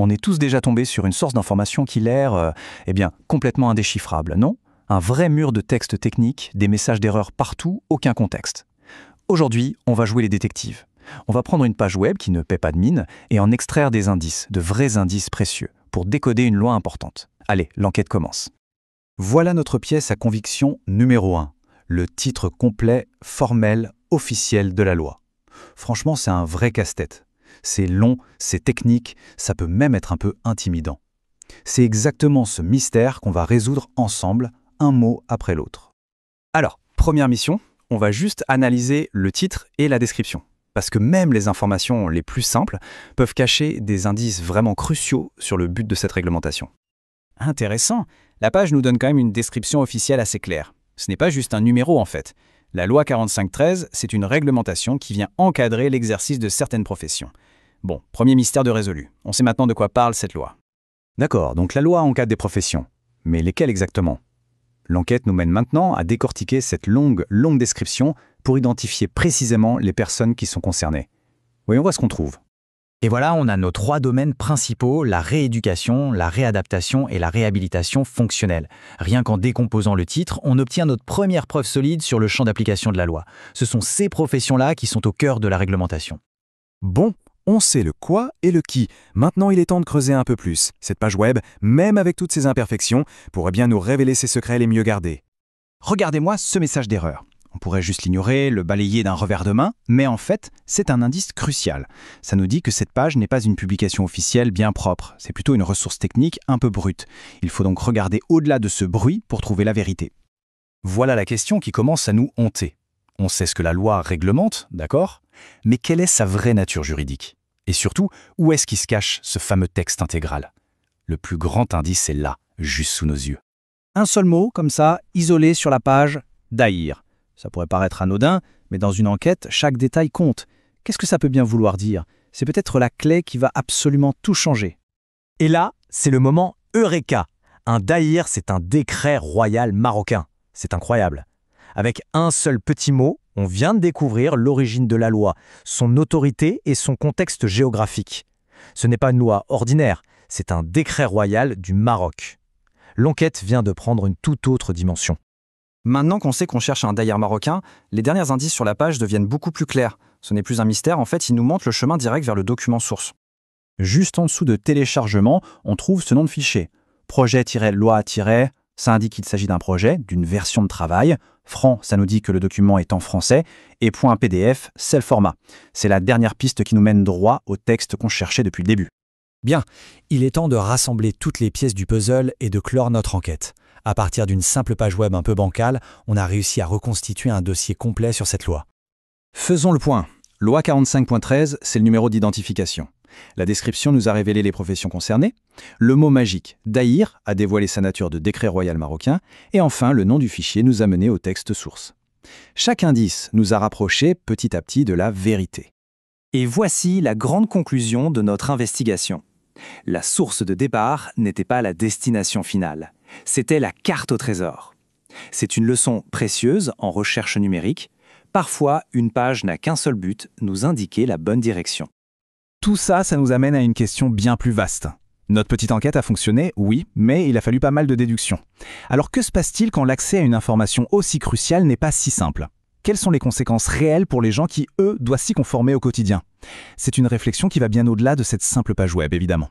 On est tous déjà tombés sur une source d'information qui l'air, complètement indéchiffrable, non? Un vrai mur de texte technique, des messages d'erreur partout, aucun contexte. Aujourd'hui, on va jouer les détectives. On va prendre une page web qui ne paie pas de mine et en extraire des indices, de vrais indices précieux, pour décoder une loi importante. Allez, l'enquête commence. Voilà notre pièce à conviction numéro 1, le titre complet, formel, officiel de la loi. Franchement, c'est un vrai casse-tête. C'est long, c'est technique, ça peut même être un peu intimidant. C'est exactement ce mystère qu'on va résoudre ensemble, un mot après l'autre. Alors, première mission, on va juste analyser le titre et la description. Parce que même les informations les plus simples peuvent cacher des indices vraiment cruciaux sur le but de cette réglementation. Intéressant. La page nous donne quand même une description officielle assez claire. Ce n'est pas juste un numéro en fait. La loi 4513, c'est une réglementation qui vient encadrer l'exercice de certaines professions. Bon, premier mystère de résolu. On sait maintenant de quoi parle cette loi. D'accord, donc la loi encadre des professions. Mais lesquelles exactement? L'enquête nous mène maintenant à décortiquer cette longue description pour identifier précisément les personnes qui sont concernées. Voyons voir ce qu'on trouve. Et voilà, on a nos 3 domaines principaux, la rééducation, la réadaptation et la réhabilitation fonctionnelle. Rien qu'en décomposant le titre, on obtient notre première preuve solide sur le champ d'application de la loi. Ce sont ces professions-là qui sont au cœur de la réglementation. Bon, on sait le quoi et le qui. Maintenant, il est temps de creuser un peu plus. Cette page web, même avec toutes ses imperfections, pourrait bien nous révéler ses secrets les mieux gardés. Regardez-moi ce message d'erreur. On pourrait juste l'ignorer, le balayer d'un revers de main, mais en fait, c'est un indice crucial. Ça nous dit que cette page n'est pas une publication officielle bien propre, c'est plutôt une ressource technique un peu brute. Il faut donc regarder au-delà de ce bruit pour trouver la vérité. Voilà la question qui commence à nous hanter. On sait ce que la loi réglemente, d'accord? Mais quelle est sa vraie nature juridique? Et surtout, où est-ce qu'il se cache ce fameux texte intégral? Le plus grand indice est là, juste sous nos yeux. Un seul mot, comme ça, isolé sur la page, d'haïr. Ça pourrait paraître anodin, mais dans une enquête, chaque détail compte. Qu'est-ce que ça peut bien vouloir dire? C'est peut-être la clé qui va absolument tout changer. Et là, c'est le moment Eureka. Un daïr, c'est un décret royal marocain. C'est incroyable. Avec un seul petit mot, on vient de découvrir l'origine de la loi, son autorité et son contexte géographique. Ce n'est pas une loi ordinaire, c'est un décret royal du Maroc. L'enquête vient de prendre une toute autre dimension. Maintenant qu'on sait qu'on cherche un daïr marocain, les derniers indices sur la page deviennent beaucoup plus clairs. Ce n'est plus un mystère, en fait, il nous montre le chemin direct vers le document source. Juste en dessous de téléchargement, on trouve ce nom de fichier. Projet-loi- ça indique qu'il s'agit d'un projet, d'une version de travail. Franc, ça nous dit que le document est en français. Et .pdf, c'est le format. C'est la dernière piste qui nous mène droit au texte qu'on cherchait depuis le début. Bien, il est temps de rassembler toutes les pièces du puzzle et de clore notre enquête. À partir d'une simple page web un peu bancale, on a réussi à reconstituer un dossier complet sur cette loi. Faisons le point. Loi 45.13, c'est le numéro d'identification. La description nous a révélé les professions concernées. Le mot magique, daïr, a dévoilé sa nature de décret royal marocain. Et enfin, le nom du fichier nous a mené au texte source. Chaque indice nous a rapprochés petit à petit de la vérité. Et voici la grande conclusion de notre investigation. La source de départ n'était pas la destination finale. C'était la carte au trésor. C'est une leçon précieuse en recherche numérique. Parfois, une page n'a qu'un seul but, nous indiquer la bonne direction. Tout ça, ça nous amène à une question bien plus vaste. Notre petite enquête a fonctionné, oui, mais il a fallu pas mal de déductions. Alors que se passe-t-il quand l'accès à une information aussi cruciale n'est pas si simple? Quelles sont les conséquences réelles pour les gens qui, eux, doivent s'y conformer au quotidien? C'est une réflexion qui va bien au-delà de cette simple page web, évidemment.